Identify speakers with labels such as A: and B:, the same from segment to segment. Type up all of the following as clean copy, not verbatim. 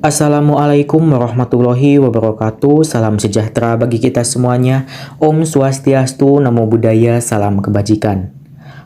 A: Assalamualaikum warahmatullahi wabarakatuh. Salam sejahtera bagi kita semuanya. Om Swastiastu, Namo Buddhaya, salam kebajikan.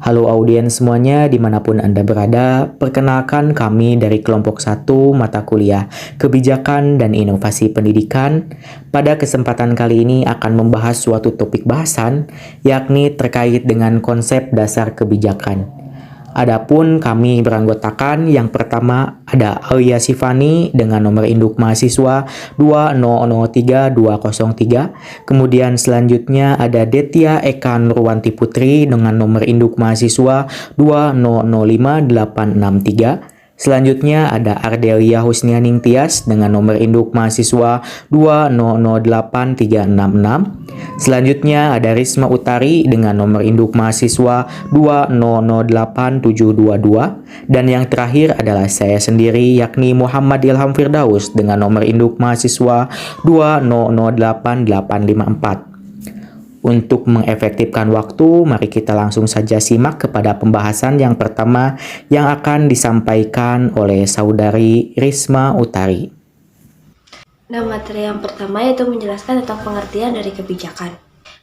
A: Halo audiens semuanya dimanapun Anda berada. Perkenalkan kami dari kelompok 1 mata kuliah Kebijakan dan Inovasi Pendidikan. Pada kesempatan kali ini akan membahas suatu topik bahasan, yakni terkait dengan konsep dasar kebijakan. Adapun kami beranggotakan yang pertama ada Aulia Sifani dengan nomor induk mahasiswa 2003203. Kemudian selanjutnya ada Detia Eka Nurwanti Putri dengan nomor induk mahasiswa 2005863. Selanjutnya ada Ardelia Husnianing Tias dengan nomor induk mahasiswa 2008366. Selanjutnya ada Risma Utari dengan nomor induk mahasiswa 2008722. Dan yang terakhir adalah saya sendiri yakni Muhammad Ilham Firdaus dengan nomor induk mahasiswa 2008854. Untuk mengefektifkan waktu, mari kita langsung saja simak kepada pembahasan yang pertama yang akan disampaikan oleh Saudari Risma Utari.
B: Nah, materi yang pertama yaitu menjelaskan tentang pengertian dari kebijakan.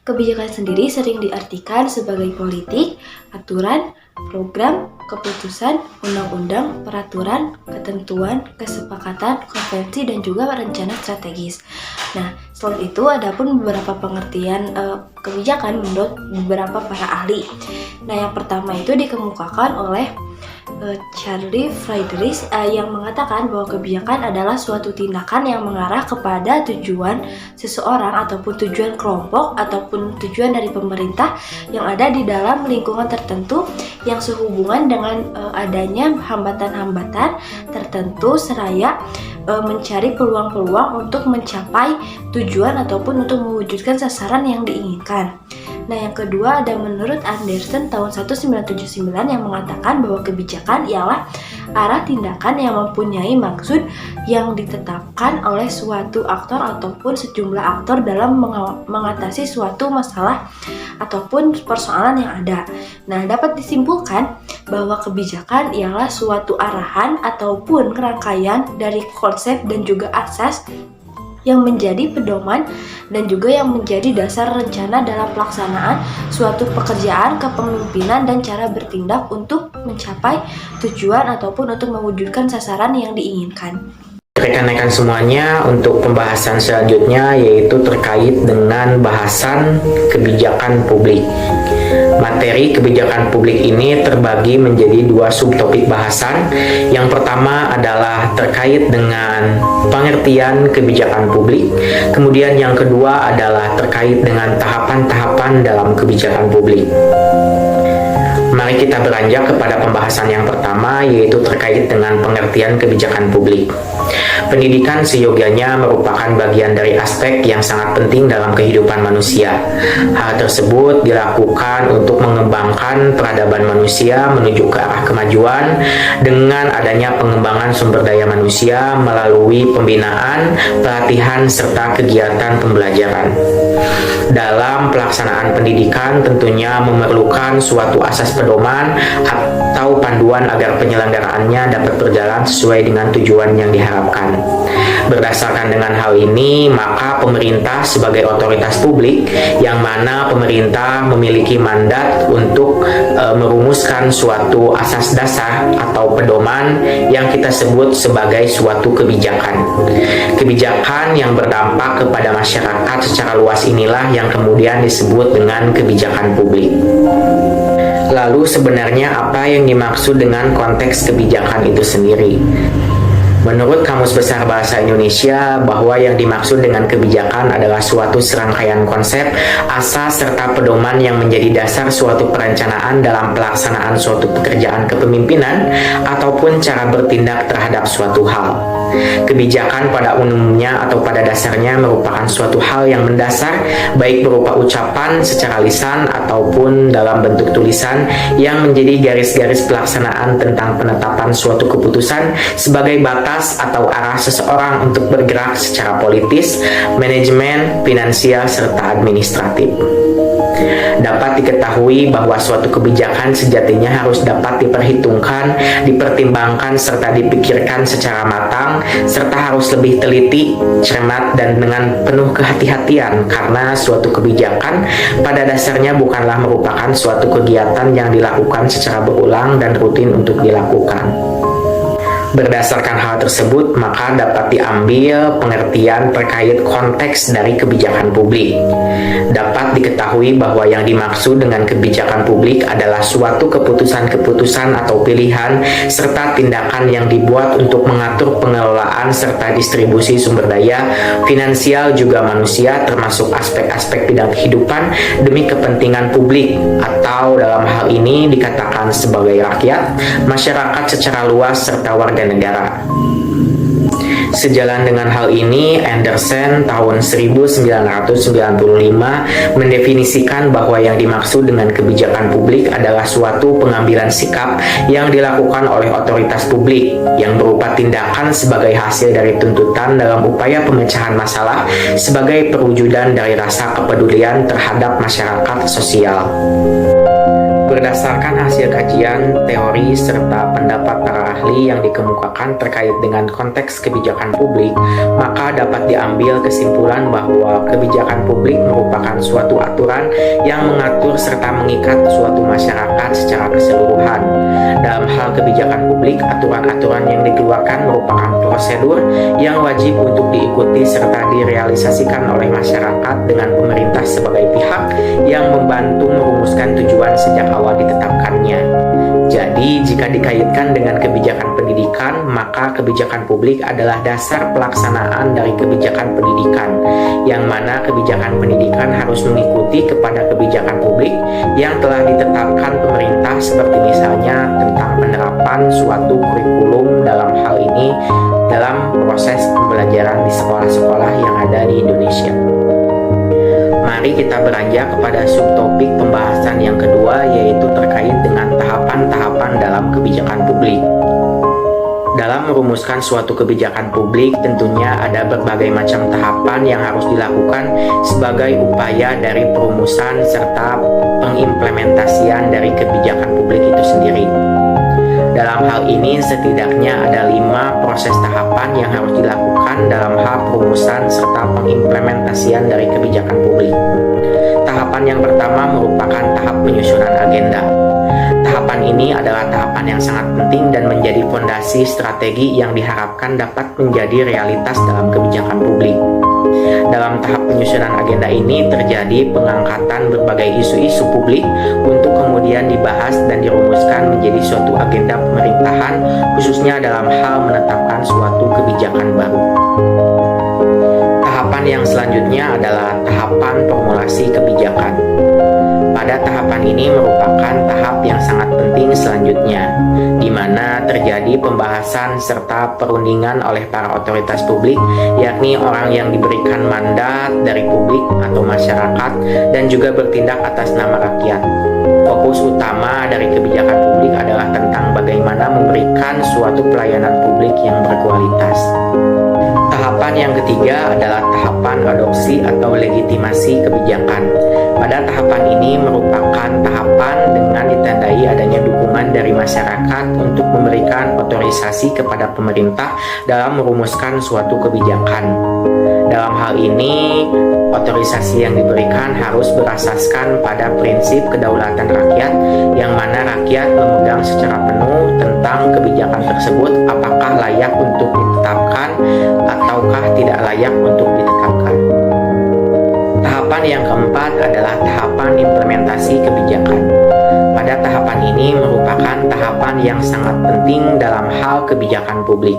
B: Kebijakan sendiri sering diartikan sebagai politik, aturan, program, keputusan, undang-undang, peraturan, ketentuan, kesepakatan, konvensi, dan juga rencana strategis. Nah, selain itu ada pun beberapa pengertian kebijakan menurut beberapa para ahli. Nah, yang pertama itu dikemukakan oleh Charlie Friedrich yang mengatakan bahwa kebijakan adalah suatu tindakan yang mengarah kepada tujuan seseorang ataupun tujuan kelompok ataupun tujuan dari pemerintah yang ada di dalam lingkungan tertentu yang sehubungan dengan adanya hambatan-hambatan tertentu seraya mencari peluang-peluang untuk mencapai tujuan ataupun untuk mewujudkan sasaran yang diinginkan. Nah, yang kedua ada menurut Anderson tahun 1979 yang mengatakan bahwa kebijakan ialah arah tindakan yang mempunyai maksud yang ditetapkan oleh suatu aktor ataupun sejumlah aktor dalam mengatasi suatu masalah ataupun persoalan yang ada. Nah, dapat disimpulkan bahwa kebijakan ialah suatu arahan ataupun rangkaian dari konsep dan juga asas yang menjadi pedoman dan juga yang menjadi dasar rencana dalam pelaksanaan suatu pekerjaan kepemimpinan dan cara bertindak untuk mencapai tujuan ataupun untuk mewujudkan sasaran yang diinginkan.
A: Rekan-rekan semuanya, untuk pembahasan selanjutnya yaitu terkait dengan bahasan kebijakan publik. Materi kebijakan publik ini terbagi menjadi 2 subtopik bahasan. Yang pertama adalah terkait dengan pengertian kebijakan publik. Kemudian yang kedua adalah terkait dengan tahapan-tahapan dalam kebijakan publik. Mari kita beranjak kepada pembahasan yang pertama, yaitu terkait dengan pengertian kebijakan publik. Pendidikan seyogianya merupakan bagian dari aspek yang sangat penting dalam kehidupan manusia. Hal tersebut dilakukan untuk mengembangkan peradaban manusia menuju ke arah kemajuan dengan adanya pengembangan sumber daya manusia melalui pembinaan, pelatihan, serta kegiatan pembelajaran. Dalam pelaksanaan pendidikan tentunya memerlukan suatu asas pedoman atau panduan agar penyelenggaraannya dapat berjalan sesuai dengan tujuan yang diharapkan. Berdasarkan dengan hal ini, maka pemerintah sebagai otoritas publik yang mana pemerintah memiliki mandat untuk merumuskan suatu asas dasar atau pedoman yang kita sebut sebagai suatu kebijakan. Kebijakan yang berdampak kepada masyarakat secara luas inilah yang kemudian disebut dengan kebijakan publik. Lalu sebenarnya apa yang dimaksud dengan konteks kebijakan itu sendiri? Menurut Kamus Besar Bahasa Indonesia, bahwa yang dimaksud dengan kebijakan adalah suatu serangkaian konsep, asas, serta pedoman yang menjadi dasar suatu perencanaan dalam pelaksanaan suatu pekerjaan kepemimpinan ataupun cara bertindak terhadap suatu hal. Kebijakan pada umumnya atau pada dasarnya merupakan suatu hal yang mendasar, baik berupa ucapan secara lisan ataupun dalam bentuk tulisan yang menjadi garis-garis pelaksanaan tentang penetapan suatu keputusan sebagai batas atau arah seseorang untuk bergerak secara politis, manajemen, finansial, serta administratif. Dapat diketahui bahwa suatu kebijakan sejatinya harus dapat diperhitungkan, dipertimbangkan, serta dipikirkan secara matang, serta harus lebih teliti, cermat, dan dengan penuh kehati-hatian, karena suatu kebijakan pada dasarnya bukanlah merupakan suatu kegiatan yang dilakukan secara berulang dan rutin untuk dilakukan. Berdasarkan hal tersebut, maka dapat diambil pengertian terkait konteks dari kebijakan publik. Dapat diketahui bahwa yang dimaksud dengan kebijakan publik adalah suatu keputusan-keputusan atau pilihan serta tindakan yang dibuat untuk mengatur pengelolaan serta distribusi sumber daya, finansial juga manusia, termasuk aspek-aspek bidang kehidupan demi kepentingan publik, atau dalam hal ini dikatakan sebagai rakyat, masyarakat secara luas, serta warga negara. Sejalan dengan hal ini, Anderson tahun 1995 mendefinisikan bahwa yang dimaksud dengan kebijakan publik adalah suatu pengambilan sikap yang dilakukan oleh otoritas publik yang berupa tindakan sebagai hasil dari tuntutan dalam upaya pemecahan masalah sebagai perwujudan dari rasa kepedulian terhadap masyarakat sosial. Berdasarkan hasil kajian, teori, serta pendapat para ahli yang dikemukakan terkait dengan konteks kebijakan publik, maka dapat diambil kesimpulan bahwa kebijakan publik merupakan suatu aturan yang mengatur serta mengikat suatu masyarakat secara keseluruhan. Dalam hal kebijakan publik, aturan-aturan yang dikeluarkan merupakan prosedur yang wajib untuk diikuti serta direalisasikan oleh masyarakat dengan pemerintah sebagai pihak yang membantu merumuskan tujuan sejak awal ditetapkannya. Jadi, jika dikaitkan dengan kebijakan pendidikan, maka kebijakan publik adalah dasar pelaksanaan dari kebijakan pendidikan, yang mana kebijakan pendidikan harus mengikuti kepada kebijakan publik yang telah ditetapkan pemerintah, seperti misalnya tentang penerapan suatu kurikulum dalam hal ini dalam proses pembelajaran di sekolah-sekolah yang ada di Indonesia. Mari kita beranjak kepada subtopik pembahasan yang kedua, yaitu terkait dengan tahapan-tahapan dalam kebijakan publik. Dalam merumuskan suatu kebijakan publik, tentunya ada berbagai macam tahapan yang harus dilakukan sebagai upaya dari perumusan serta pengimplementasian dari kebijakan publik itu sendiri. Dalam hal ini, setidaknya ada 5 proses tahapan yang harus dilakukan dalam hal perumusan serta pengimplementasian dari kebijakan publik. Tahapan yang pertama merupakan tahap penyusunan agenda. Tahapan ini adalah tahapan yang sangat penting dan menjadi fondasi strategi yang diharapkan dapat menjadi realitas dalam kebijakan publik. Dalam tahap penyusunan agenda ini terjadi pengangkatan berbagai isu-isu publik untuk kemudian dibahas dan dirumuskan menjadi suatu agenda pemerintahan, khususnya dalam hal menetapkan suatu kebijakan baru. Tahapan yang selanjutnya adalah tahapan formulasi kebijakan. Pada tahapan ini merupakan tahap yang sangat penting selanjutnya, di mana terjadi pembahasan serta perundingan oleh para otoritas publik, yakni orang yang diberikan mandat dari publik atau masyarakat dan juga bertindak atas nama rakyat. Fokus utama dari kebijakan publik adalah tentang bagaimana memberikan suatu pelayanan publik yang berkualitas. Tahapan yang ketiga adalah tahapan adopsi atau legitimasi kebijakan. Pada tahapan ini merupakan tahapan dengan ditandai adanya dukungan dari masyarakat untuk memberikan otorisasi kepada pemerintah dalam merumuskan suatu kebijakan. Dalam hal ini, otorisasi yang diberikan harus berasaskan pada prinsip kedaulatan rakyat, yang mana rakyat memegang secara penuh tentang kebijakan tersebut apakah layak untuk ditetapkan ataukah tidak layak untuk ditetapkan. Tahapan yang keempat adalah tahapan implementasi kebijakan. Pada tahapan ini merupakan tahapan yang sangat penting dalam hal kebijakan publik.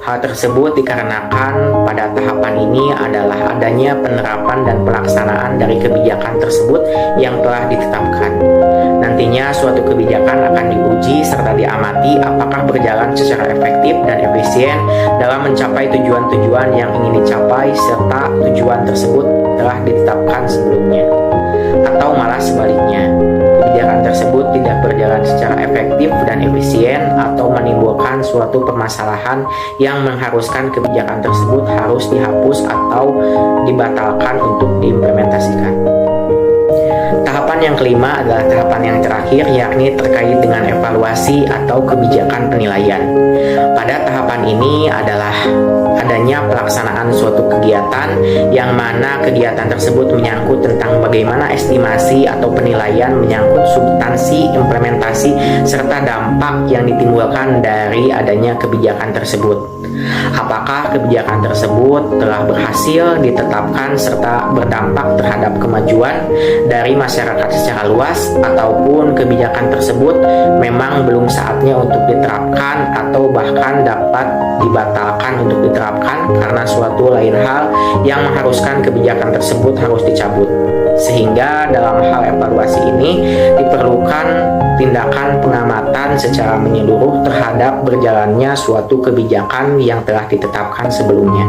A: Hal tersebut dikarenakan pada tahapan ini adalah adanya penerapan dan pelaksanaan dari kebijakan tersebut yang telah ditetapkan. Nantinya suatu kebijakan akan diuji serta diamati apakah berjalan secara efektif dan efisien dalam mencapai tujuan-tujuan yang ingin dicapai serta tujuan tersebut telah ditetapkan sebelumnya. Atau malah sebaliknya, kebijakan tersebut tidak berjalan secara efektif dan efisien atau menimbulkan suatu permasalahan yang mengharuskan kebijakan tersebut harus dihapus atau dibatalkan untuk diimplementasikan. Tahapan yang kelima adalah tahapan yang terakhir, yakni terkait dengan evaluasi atau kebijakan penilaian. Pada tahapan ini adalah adanya pelaksanaan suatu kegiatan yang mana kegiatan tersebut menyangkut tentang bagaimana estimasi atau penilaian menyangkut substansi, implementasi, serta dampak yang ditimbulkan dari adanya kebijakan tersebut. Apakah kebijakan tersebut telah berhasil ditetapkan serta berdampak terhadap kemajuan dari masyarakat secara luas, ataupun kebijakan tersebut memang belum saatnya untuk diterapkan atau bahkan dapat dibatalkan untuk diterapkan karena suatu lain hal yang mengharuskan kebijakan tersebut harus dicabut. Sehingga dalam hal evaluasi ini diperlukan tindakan pengamatan secara menyeluruh terhadap berjalannya suatu kebijakan yang telah ditetapkan sebelumnya.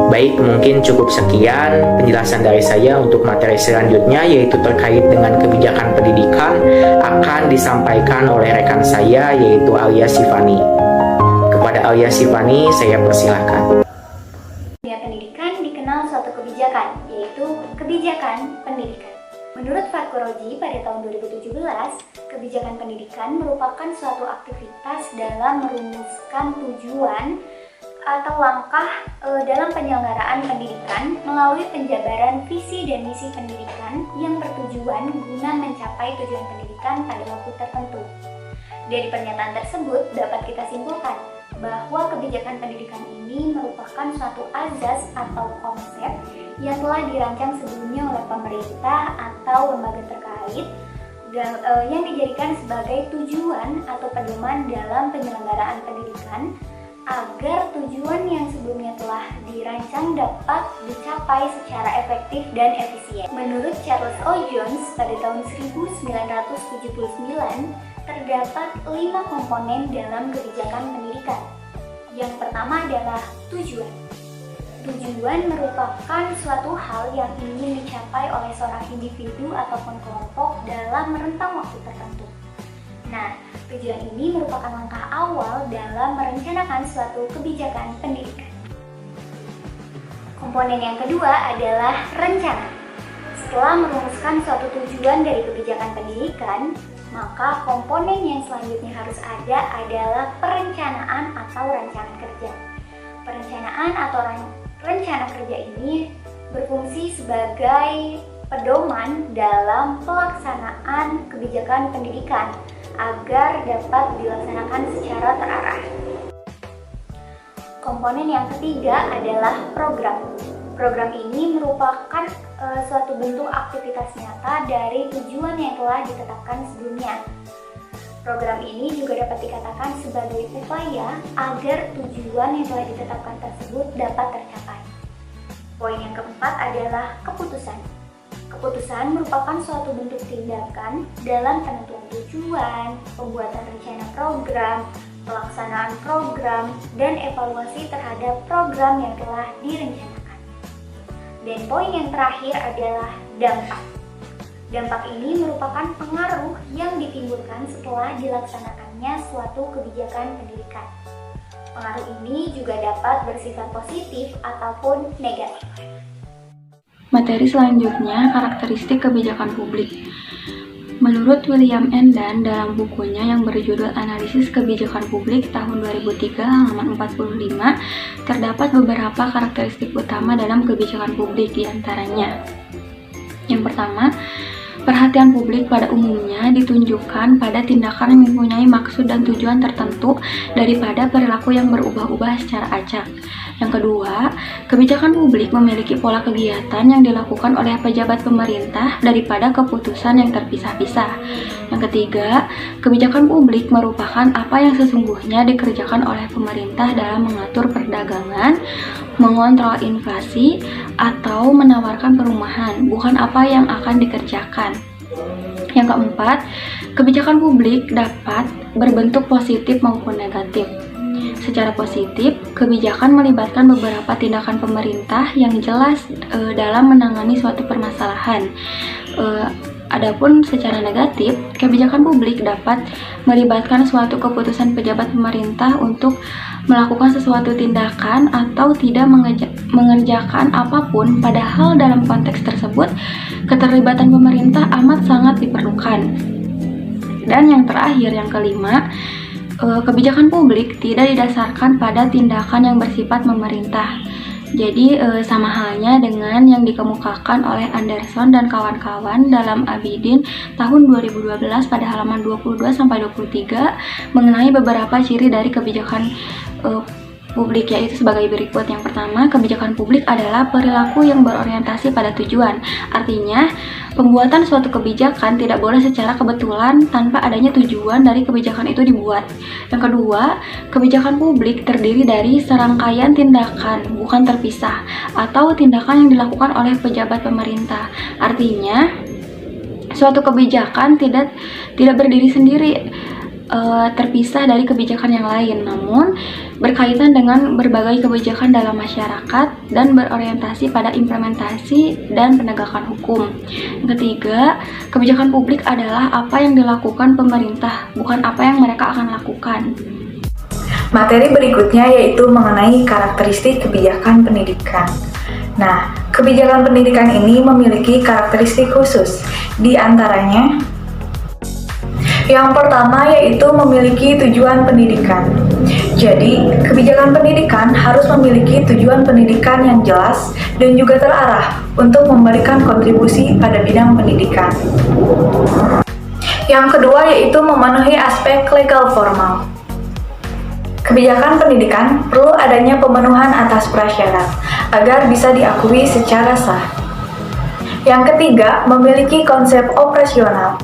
A: Baik, mungkin cukup sekian penjelasan dari saya. Untuk materi selanjutnya, yaitu terkait dengan kebijakan pendidikan, akan disampaikan oleh rekan saya, yaitu Alia Sifani. Kepada Alia Sifani, saya persilahkan.
C: Pendidikan dikenal suatu kebijakan, yaitu kebijakan pendidikan. Menurut Fakoroji pada tahun 2017, kebijakan pendidikan merupakan suatu aktivitas dalam merumuskan tujuan atau langkah dalam penyelenggaraan pendidikan melalui penjabaran visi dan misi pendidikan yang bertujuan guna mencapai tujuan pendidikan pada waktu tertentu. Dari pernyataan tersebut dapat kita simpulkan bahwa kebijakan pendidikan ini merupakan suatu azas atau konsep yang telah dirancang sebelumnya oleh pemerintah atau lembaga terkait yang dijadikan sebagai tujuan atau pedoman dalam penyelenggaraan pendidikan agar tujuan yang sebelumnya telah dirancang dapat dicapai secara efektif dan efisien. Menurut Charles O. Jones pada tahun 1979, terdapat 5 komponen dalam kebijakan pendidikan. Yang pertama adalah tujuan. Tujuan merupakan suatu hal yang ingin dicapai oleh seorang individu ataupun kelompok dalam rentang waktu tertentu. Nah, tujuan ini merupakan langkah awal dalam merencanakan suatu kebijakan pendidikan. Komponen yang kedua adalah rencana. Setelah merumuskan suatu tujuan dari kebijakan pendidikan, maka komponen yang selanjutnya harus ada adalah perencanaan atau rancangan kerja. Perencanaan atau rencana kerja ini berfungsi sebagai pedoman dalam pelaksanaan kebijakan pendidikan agar dapat dilaksanakan secara terarah. Komponen yang ketiga adalah program. Program ini merupakan suatu bentuk aktivitas nyata dari tujuan yang telah ditetapkan sebelumnya. Program ini juga dapat dikatakan sebagai upaya agar tujuan yang telah ditetapkan tersebut dapat tercapai. Poin yang keempat adalah keputusan. Keputusan merupakan suatu bentuk tindakan dalam penentuan tujuan, pembuatan rencana program, pelaksanaan program, dan evaluasi terhadap program yang telah direncanakan. Dan poin yang terakhir adalah dampak. Dampak ini merupakan pengaruh yang ditimbulkan setelah dilaksanakannya suatu kebijakan pendidikan. Pengaruh ini juga dapat bersifat positif ataupun negatif.
D: Materi selanjutnya, karakteristik kebijakan publik. Menurut William N. Dunn dalam bukunya yang berjudul Analisis Kebijakan Publik tahun 2003 halaman 45, terdapat beberapa karakteristik utama dalam kebijakan publik diantaranya. Yang pertama, perhatian publik pada umumnya ditunjukkan pada tindakan yang mempunyai maksud dan tujuan tertentu daripada perilaku yang berubah-ubah secara acak. Yang kedua, kebijakan publik memiliki pola kegiatan yang dilakukan oleh pejabat pemerintah daripada keputusan yang terpisah-pisah. Yang ketiga, kebijakan publik merupakan apa yang sesungguhnya dikerjakan oleh pemerintah dalam mengatur perdagangan, mengontrol inflasi, atau menawarkan perumahan, bukan apa yang akan dikerjakan. Yang keempat, kebijakan publik dapat berbentuk positif maupun negatif. Secara positif, kebijakan melibatkan beberapa tindakan pemerintah yang jelas dalam menangani suatu permasalahan. Adapun secara negatif, kebijakan publik dapat melibatkan suatu keputusan pejabat pemerintah untuk melakukan sesuatu tindakan atau tidak mengerjakan apapun, padahal dalam konteks tersebut keterlibatan pemerintah amat sangat diperlukan. Dan yang terakhir, yang kelima, kebijakan publik tidak didasarkan pada tindakan yang bersifat memerintah. Jadi sama halnya dengan yang dikemukakan oleh Anderson dan kawan-kawan dalam Abidin tahun 2012 pada halaman 22-23 mengenai beberapa ciri dari kebijakan publik, yaitu sebagai berikut. Yang pertama, kebijakan publik adalah perilaku yang berorientasi pada tujuan. Artinya, pembuatan suatu kebijakan tidak boleh secara kebetulan tanpa adanya tujuan dari kebijakan itu dibuat. Yang kedua, kebijakan publik terdiri dari serangkaian tindakan, bukan terpisah, atau tindakan yang dilakukan oleh pejabat pemerintah. Artinya, suatu kebijakan tidak berdiri sendiri, terpisah dari kebijakan yang lain, namun berkaitan dengan berbagai kebijakan dalam masyarakat dan berorientasi pada implementasi dan penegakan hukum. Yang ketiga, kebijakan publik adalah apa yang dilakukan pemerintah, bukan apa yang mereka akan lakukan.
E: Materi berikutnya yaitu mengenai karakteristik kebijakan pendidikan. Nah, kebijakan pendidikan ini memiliki karakteristik khusus, di antaranya yang pertama yaitu memiliki tujuan pendidikan. Jadi, kebijakan pendidikan harus memiliki tujuan pendidikan yang jelas dan juga terarah untuk memberikan kontribusi pada bidang pendidikan. Yang kedua yaitu memenuhi aspek legal formal. Kebijakan pendidikan perlu adanya pemenuhan atas prasyarat agar bisa diakui secara sah. Yang ketiga, memiliki konsep operasional.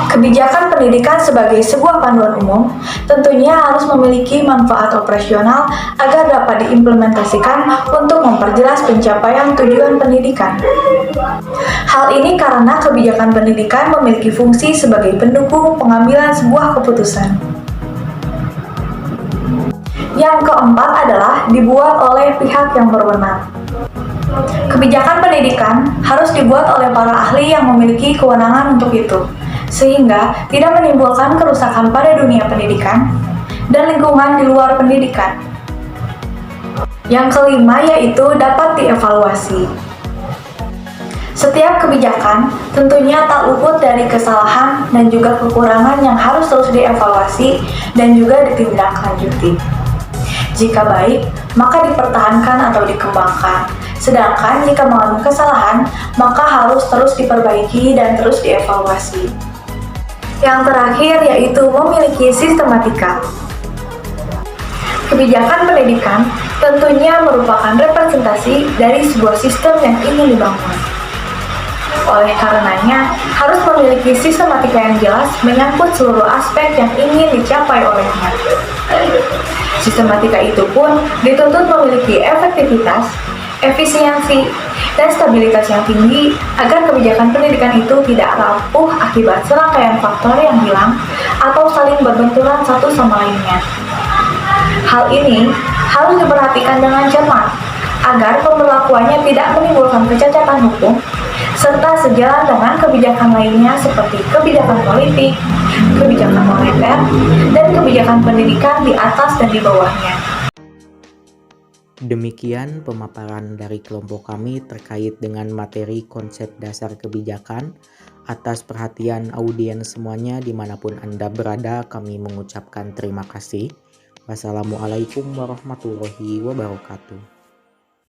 E: Kebijakan pendidikan sebagai sebuah panduan umum tentunya harus memiliki manfaat operasional agar dapat diimplementasikan untuk memperjelas pencapaian tujuan pendidikan. Hal ini karena kebijakan pendidikan memiliki fungsi sebagai pendukung pengambilan sebuah keputusan. Yang keempat adalah dibuat oleh pihak yang berwenang. Kebijakan pendidikan harus dibuat oleh para ahli yang memiliki kewenangan untuk itu, sehingga tidak menimbulkan kerusakan pada dunia pendidikan dan lingkungan di luar pendidikan. Yang kelima yaitu dapat dievaluasi. Setiap kebijakan tentunya tak luput dari kesalahan dan juga kekurangan yang harus terus dievaluasi dan juga ditindaklanjuti. Jika baik, maka dipertahankan atau dikembangkan. Sedangkan jika mengalami kesalahan, maka harus terus diperbaiki dan terus dievaluasi. Yang terakhir yaitu memiliki sistematika. Kebijakan pendidikan tentunya merupakan representasi dari sebuah sistem yang ingin dibangun. Oleh karenanya, harus memiliki sistematika yang jelas menyangkut seluruh aspek yang ingin dicapai olehnya. Sistematika itu pun dituntut memiliki efektivitas, efisiensi, dan stabilitas yang tinggi agar kebijakan pendidikan itu tidak rapuh akibat serangkaian faktor yang hilang atau saling berbenturan satu sama lainnya. Hal ini harus diperhatikan dengan cermat agar pemberlakuannya tidak menimbulkan kecacatan hukum serta sejalan dengan kebijakan lainnya seperti kebijakan politik, kebijakan moneter, dan kebijakan pendidikan di atas dan di bawahnya.
A: Demikian pemaparan dari kelompok kami terkait dengan materi konsep dasar kebijakan. Atas perhatian audiens semuanya dimanapun Anda berada, kami mengucapkan terima kasih. Wassalamualaikum warahmatullahi wabarakatuh.